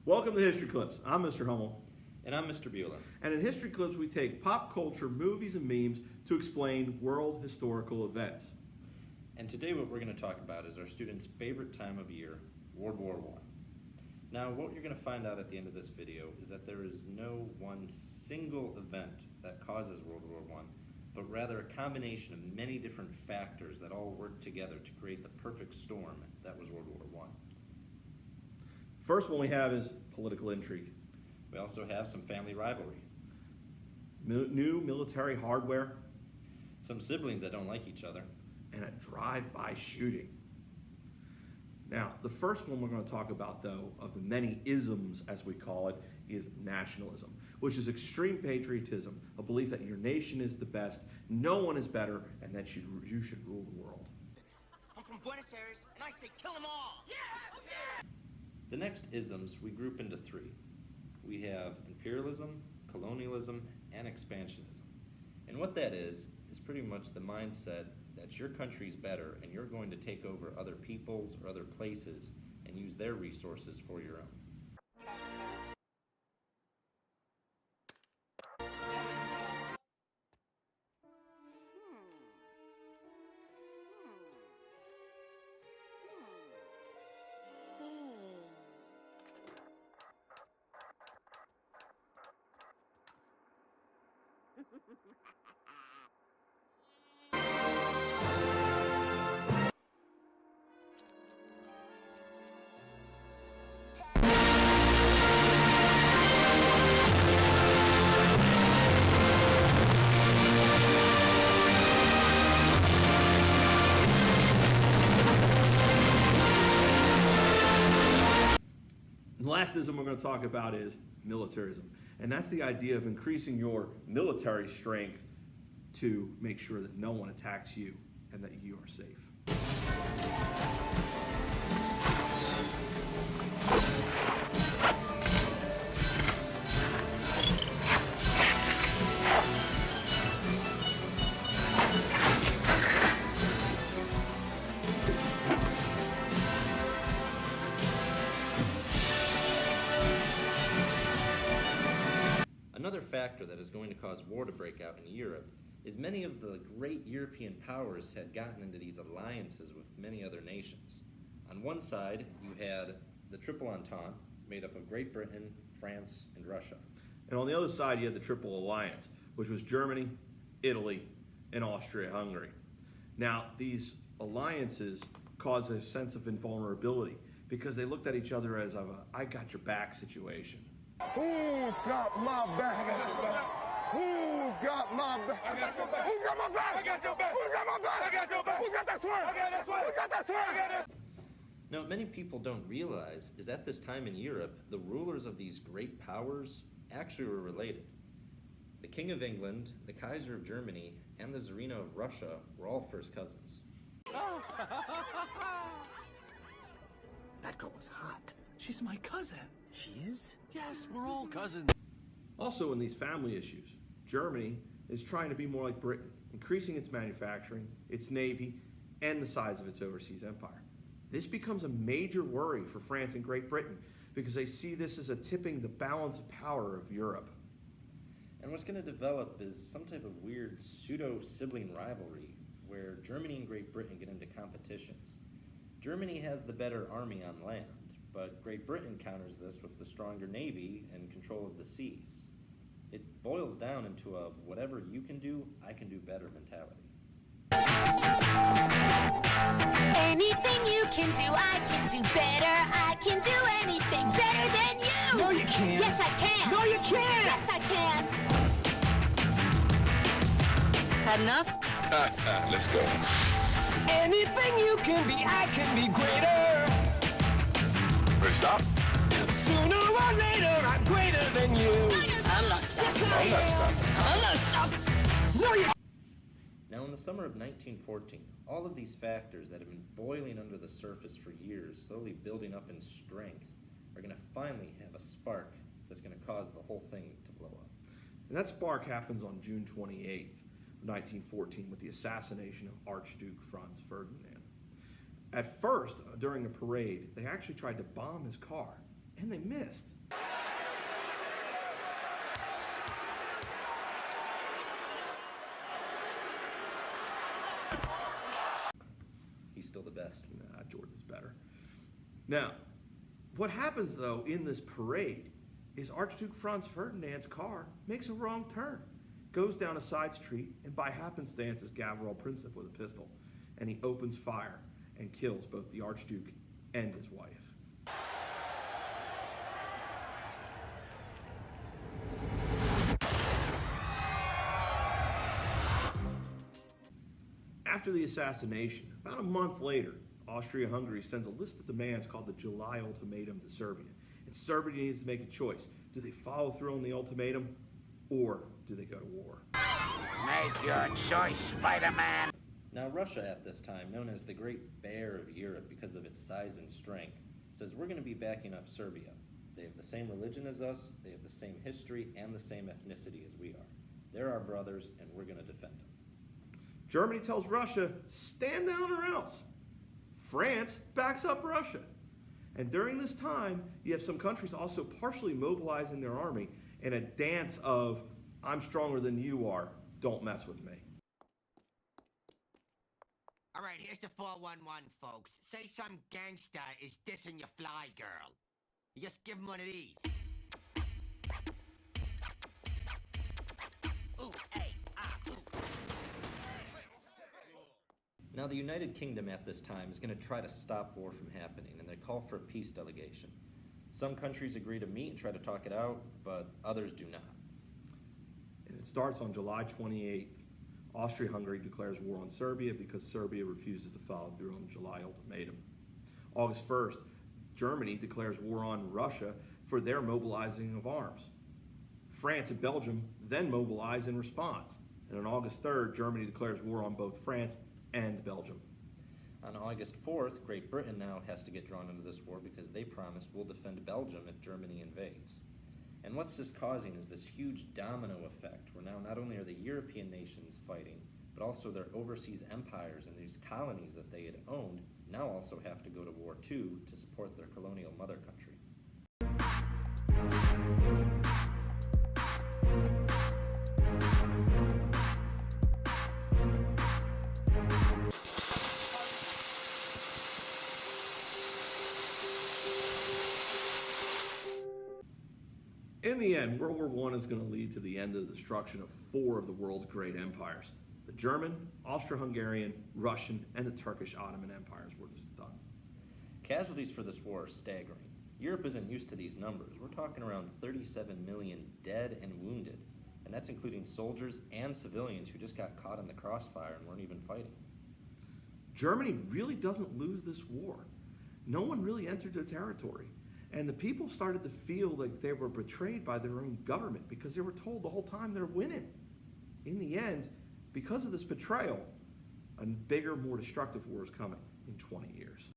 Welcome to History Clips. I'm Mr. Hummel. And I'm Mr. Beulah. And in History Clips, we take pop culture, movies, and memes to explain world historical events. And today what we're going to talk about is our students' favorite time of year, World War I. Now, what you're going to find out at the end of this video is that there is no one single event that causes World War I, but rather a combination of many different factors that all work together to create the perfect storm that was World War I. First one we have is political intrigue. We also have some family rivalry, New military hardware, some siblings that don't like each other, and a drive-by shooting. Now, the first one we're going to talk about, though, of the many isms, as we call it, is nationalism, which is extreme patriotism, a belief that your nation is the best, no one is better, and that you should rule the world. I'm from Buenos Aires, and I say kill them all! Yeah! Yeah! The next isms we group into three. We have imperialism, colonialism, and expansionism. And what that is pretty much the mindset that your country's better and you're going to take over other people's or other places and use their resources for your own. The last ism we're going to talk about is militarism. And that's the idea of increasing your military strength to make sure that no one attacks you and that you are safe. Another factor that is going to cause war to break out in Europe is many of the great European powers had gotten into these alliances with many other nations. On one side, you had the Triple Entente, made up of Great Britain, France, and Russia. And on the other side, you had the Triple Alliance, which was Germany, Italy, and Austria-Hungary. Now, these alliances caused a sense of invulnerability because they looked at each other as a I got your back situation. Who's got my back? I got your back. Who's got my back? I got your back. Who's got my back? I got your back. Who's got my back? I got your back. Who's got that swear? I got that swear. Who's got that swear? I got that. Now, what many people don't realize is at this time in Europe, the rulers of these great powers actually were related. The King of England, the Kaiser of Germany, and the Tsarina of Russia were all first cousins. That girl was hot. She's my cousin. She is? Yes, we're all cousins. Also, in these family issues, Germany is trying to be more like Britain, increasing its manufacturing, its navy, and the size of its overseas empire. This becomes a major worry for France and Great Britain because they see this as a tipping the balance of power of Europe. And what's going to develop is some type of weird pseudo-sibling rivalry where Germany and Great Britain get into competitions. Germany has the better army on land, but Great Britain counters this with the stronger navy and control of the seas. It boils down into a whatever you can do, I can do better mentality. Anything you can do, I can do better. I can do anything better than you. No, you can't. Yes, I can. No, you can't. Yes, I can. Had enough? Let's go. Anything you can be, I can be greater. Ready, stop. Sooner or later, I'm greater than you. I'm not stopping. Yes, I I'm not am. stopping. I'm not stopping. No, you Now, in the summer of 1914, all of these factors that have been boiling under the surface for years, slowly building up in strength, are going to finally have a spark that's going to cause the whole thing to blow up. And that spark happens on June 28th, 1914, with the assassination of Archduke Franz Ferdinand. At first, during a parade, they actually tried to bomb his car, and they missed. He's still the best. Nah, Jordan's better. Now, what happens though in this parade is Archduke Franz Ferdinand's car makes a wrong turn, goes down a side street, and by happenstance is Gavril Princip with a pistol, and he opens fire and kills both the Archduke and his wife. After the assassination, about a month later, Austria-Hungary sends a list of demands called the July Ultimatum to Serbia. And Serbia needs to make a choice. Do they follow through on the ultimatum, or do they go to war? Make your choice, Spider-Man. Now, Russia at this time, known as the Great Bear of Europe because of its size and strength, says we're going to be backing up Serbia. They have the same religion as us, they have the same history and the same ethnicity as we are. They're our brothers, and we're going to defend them. Germany tells Russia, stand down or else. France backs up Russia. And during this time, you have some countries also partially mobilizing their army in a dance of, I'm stronger than you are, don't mess with me. All right, here's the 411, folks. Say some gangster is dissing your fly girl. You just give him one of these. Ooh, hey, ah, ooh. Now, the United Kingdom at this time is going to try to stop war from happening, and they call for a peace delegation. Some countries agree to meet and try to talk it out, but others do not. And it starts on July 28th. Austria-Hungary declares war on Serbia because Serbia refuses to follow through on the July ultimatum. August 1st, Germany declares war on Russia for their mobilizing of arms. France and Belgium then mobilize in response. And on August 3rd, Germany declares war on both France and Belgium. On August 4th, Great Britain now has to get drawn into this war because they promised we'll defend Belgium if Germany invades. And what's this causing is this huge domino effect where now not only are the European nations fighting, but also their overseas empires and these colonies that they had owned now also have to go to war too to support their colonial mother country. In the end, World War I is going to lead to the end of the destruction of 4 of the world's great empires. The German, Austro-Hungarian, Russian, and the Turkish Ottoman empires were just done. Casualties for this war are staggering. Europe isn't used to these numbers. We're talking around 37 million dead and wounded, and that's including soldiers and civilians who just got caught in the crossfire and weren't even fighting. Germany really doesn't lose this war. No one really entered their territory. And the people started to feel like they were betrayed by their own government because they were told the whole time they're winning. In the end, because of this betrayal, a bigger, more destructive war is coming in 20 years.